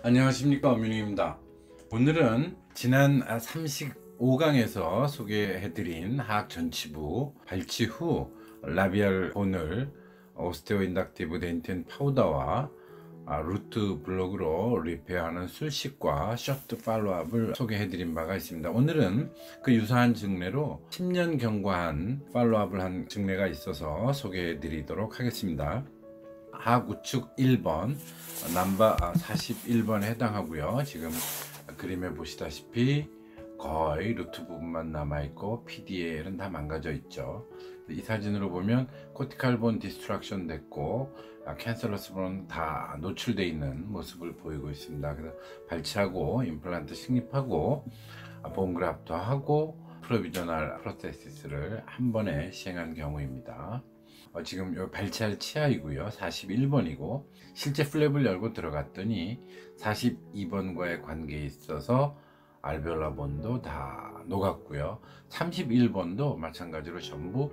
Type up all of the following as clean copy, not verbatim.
안녕하십니까, 엄윤입니다. 오늘은 지난 35강에서 소개해드린 하악 전치부 발치 후 라비알 본을 오스테오 인덕티브 덴틴 파우더와 루트 블록으로 리페어하는 술식과 쇼트 팔로업을 소개해드린 바가 있습니다. 오늘은 그 유사한 증례로 10년 경과한 팔로업을 한 증례가 있어서 소개해드리도록 하겠습니다. 하악 우측 1번, 남바 41번에 해당하고요. 지금 그림에 보시다시피 거의 루트 부분만 남아있고 PDL은 다 망가져 있죠. 이 사진으로 보면 코티칼 본 디스트럭션 됐고 캔슬러스 본은 다 노출되어 있는 모습을 보이고 있습니다. 그래서 발치하고 임플란트 식립하고 본 그래프트 하고 프로비저널 프로세시스를 한 번에 시행한 경우입니다. 지금 요 발치할 치아이고요. 41번이고 실제 플랩을 열고 들어갔더니 42번과의 관계에 있어서 알베올라 본도 다 녹았고요. 31번도 마찬가지로 전부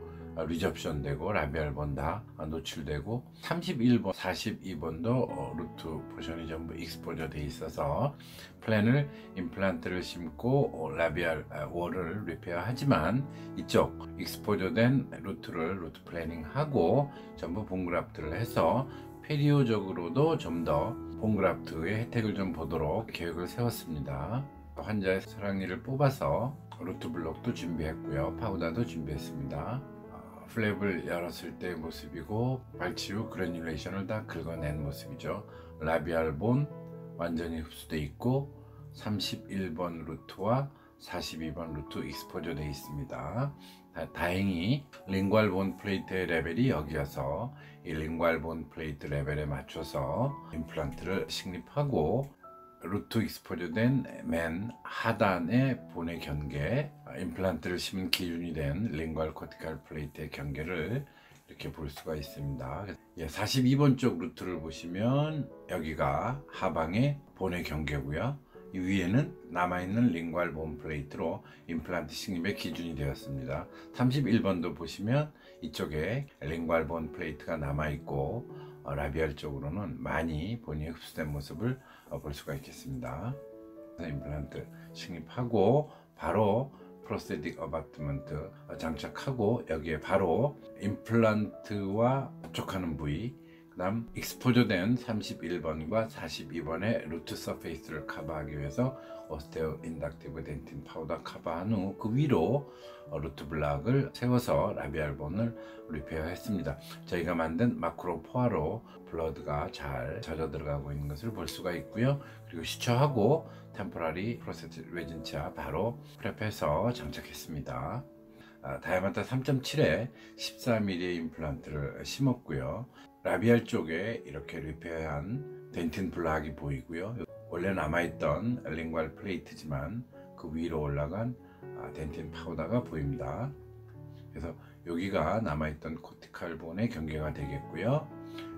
리접션 되고 라비알 본 다 노출되고 31번, 42번도 루트 포션이 전부 익스포저 돼 있어서 플랜을 임플란트를 심고 라비알 월을 리페어 하지만 이쪽 익스포저 된 루트를 루트 플래닝 하고 전부 본그라프트를 해서 페리오적으로도 좀 더 본그라프트의 혜택을 좀 보도록 계획을 세웠습니다. 환자의 사랑니를 뽑아서 루트 블록도 준비했고요. 파우더도 준비했습니다. 플랩을 열었을 때의 모습이고 발치 후 그래듈레이션을 다 긁어낸 모습이죠. 라비알 본 완전히 흡수되어 있고 31번 루트와 42번 루트 익스포저 되어 있습니다. 다행히 링괄 본 플레이트의 레벨이 여기여서 이 링괄 본 플레이트 레벨에 맞춰서 임플란트를 식립하고 루트 익스포저 된 맨 하단의 본의 경계, 임플란트를 심은 기준이 된 링괄 코티칼 플레이트의 경계를 이렇게 볼 수가 있습니다. 42번 쪽 루트를 보시면 여기가 하방의 본의 경계고요. 이 위에는 남아있는 링괄 본 플레이트로 임플란트 식립의 기준이 되었습니다. 31번도 보시면 이쪽에 링괄 본 플레이트가 남아있고 라비알 쪽으로는 많이 본이 흡수된 모습을 볼 수가 있겠습니다. 임플란트 식립하고 바로 프로스테틱 어바트먼트 장착하고 여기에 바로 임플란트와 접촉하는 부위, 그 다음 익스포저 된 31번과 42번의 루트 서페이스를 커버하기 위해서 오스테오 인덕티브 덴틴 파우더 커버한 후 그 위로 루트 블락을 세워서 라비알 본을 리페어 했습니다. 저희가 만든 마크로 포화로 블러드가 잘 젖어 들어가고 있는 것을 볼 수가 있고요. 그리고 시처하고 템포라리 프로세틱 레진차 바로 프랩해서 장착했습니다. 다이아마타 3.7에 14mm 임플란트를 심었고요. 라비알 쪽에 이렇게 리페어한 덴틴 블락이 보이고요. 원래 남아있던 링괄 플레이트지만 그 위로 올라간 덴틴 파우더가 보입니다. 그래서 여기가 남아있던 코티칼 본의 경계가 되겠고요.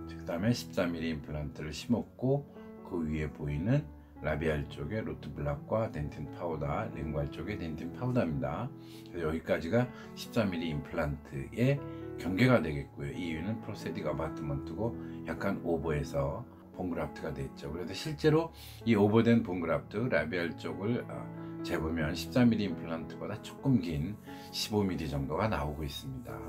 그 다음에 14mm 임플란트를 심었고 그 위에 보이는 라비알 쪽에 루트 블락과 덴틴 파우더, 링괄 쪽에 덴틴 파우더입니다. 그래서 여기까지가 14mm 임플란트의 경계가 되겠고요. 이 위는 프로세틱 어바트먼트고 약간 오버해서 본그라프트가 됐죠. 그래서 실제로 이 오버된 본그라프트 라비알 쪽을 재보면 14mm 임플란트보다 조금 긴 15mm 정도가 나오고 있습니다.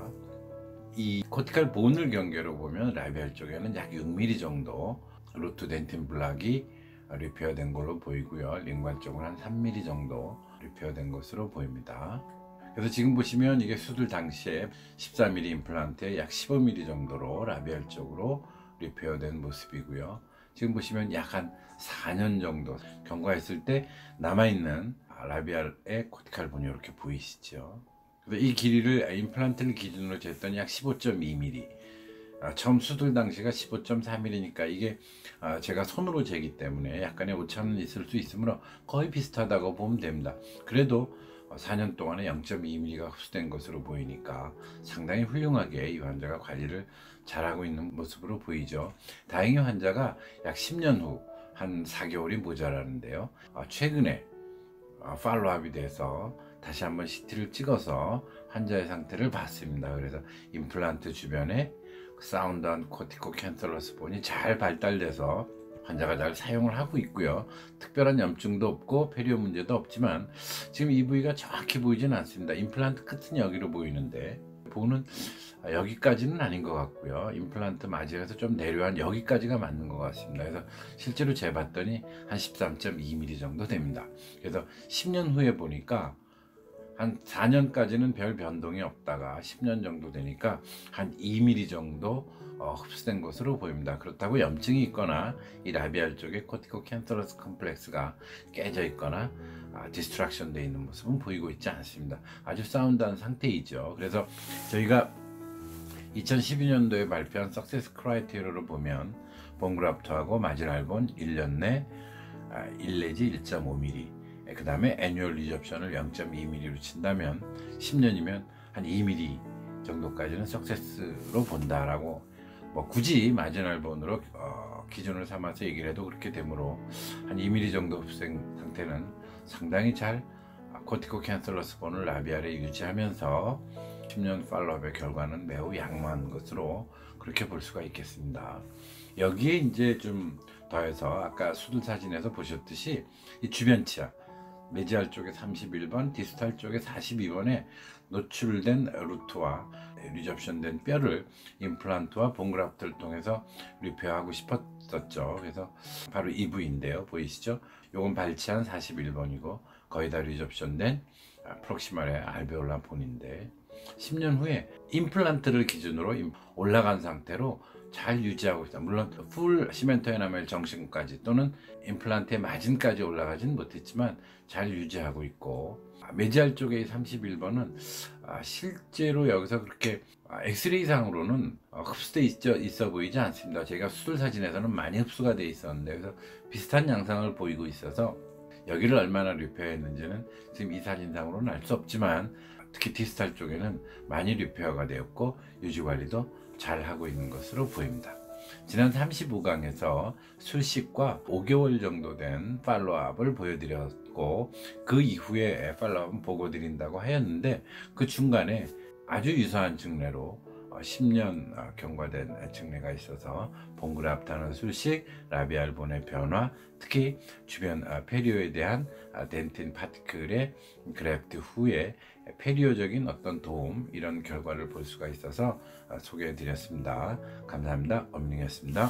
이 코티칼 본을 경계로 보면 라비알 쪽에는 약 6mm 정도 루트 덴틴 블락이 리페어 된 걸로 보이고요. 링괄 쪽은 한 3mm 정도 리페어 된 것으로 보입니다. 그래서 지금 보시면 이게 수술 당시에 14mm 임플란트에 약 15mm 정도로 라비알 쪽으로 리페어 된 모습이고요. 지금 보시면 약 한 4년 정도 경과했을 때 남아있는 라비알의 코티칼 본이 이렇게 보이시죠. 그래서 이 길이를 임플란트를 기준으로 쟀더니 약 15.2mm, 처음 수술 당시가 15.4mm니까 이게 제가 손으로 재기 때문에 약간의 오차는 있을 수 있으므로 거의 비슷하다고 보면 됩니다. 그래도 4년 동안에 0.2mm가 흡수된 것으로 보이니까 상당히 훌륭하게 이 환자가 관리를 잘하고 있는 모습으로 보이죠. 다행히 환자가 약 10년 후 한 4개월이 모자라는데요. 최근에 팔로우업이 돼서 다시 한번 CT를 찍어서 환자의 상태를 봤습니다. 그래서 임플란트 주변에 사운드한 코티코 캔슬러스 본이 잘 발달돼서 환자가 잘 사용을 하고 있고요. 특별한 염증도 없고 페리오 문제도 없지만 지금 이 부위가 정확히 보이지는 않습니다. 임플란트 끝은 여기로 보이는데 보는 여기까지는 아닌 것 같고요. 임플란트 맞이해서 좀 내려한 여기까지가 맞는 것 같습니다. 그래서 실제로 재봤더니 한 13.2mm 정도 됩니다. 그래서 10년 후에 보니까 한 4년까지는 별 변동이 없다가 10년 정도 되니까 한 2mm 정도 흡수된 것으로 보입니다. 그렇다고 염증이 있거나 이 라비알 쪽에 코티코 캔서러스 컴플렉스가 깨져 있거나 디스트랙션 되어 있는 모습은 보이고 있지 않습니다. 아주 사운드한 상태이죠. 그래서 저희가 2012년도에 발표한 석세스 크라이테리어로 보면 본그라프트하고 마지날본 1년 내 1 내지 1.5mm, 그 다음에 애뉴얼 리접션을 0.2mm로 친다면 10년이면 한 2mm 정도까지는 석세스로 본다라고, 뭐 굳이 마지널본으로 기준을 삼아서 얘기를 해도 그렇게 되므로 한 2mm 정도 흡수된 상태는 상당히 잘 코티코 캔서러스 본을 라비알에 유지하면서 10년 팔로업의 결과는 매우 양호한 것으로 그렇게 볼 수가 있겠습니다. 여기에 이제 좀 더해서 아까 수술 사진에서 보셨듯이 이 주변 치아 메지알 쪽에 31번, 디스탈 쪽에 42번에 노출된 루트와 리접션된 뼈를 임플란트와 본그라프트를 통해서 리페어하고 싶었었죠. 그래서 바로 이 부위인데요. 보이시죠? 요건 발치한 41번이고 거의 다 리접션된 프록시말의 알베올라 본인데 10년 후에 임플란트를 기준으로 올라간 상태로 잘 유지하고 있다. 물론 풀 시멘토 에나멜 정식까지 또는 임플란트의 마진까지 올라가진 못했지만 잘 유지하고 있고, 메지알 쪽의 31번은 실제로 여기서 그렇게 엑스레이상으로는 흡수돼 있어 보이지 않습니다. 제가 수술 사진에서는 많이 흡수가 돼 있었는데 그래서 비슷한 양상을 보이고 있어서 여기를 얼마나 리페어했는지는 지금 이 사진상으로는 알 수 없지만 특히 디스탈 쪽에는 많이 리페어가 되었고 유지관리도 잘 하고 있는 것으로 보입니다. 지난 35강에서 술식과 5개월 정도 된 팔로업을 보여드렸고 그 이후에 팔로업은 보고 드린다고 하였는데 그 중간에 아주 유사한 증례로 10년 경과된 증례가 있어서 본그라프트하는 술식, 라비알 본의 변화, 특히 주변 페리오에 대한 덴틴 파티클의 그래프트 후에 페리오적인 어떤 도움, 이런 결과를 볼 수가 있어서 소개해 드렸습니다. 감사합니다. 엄링이었습니다.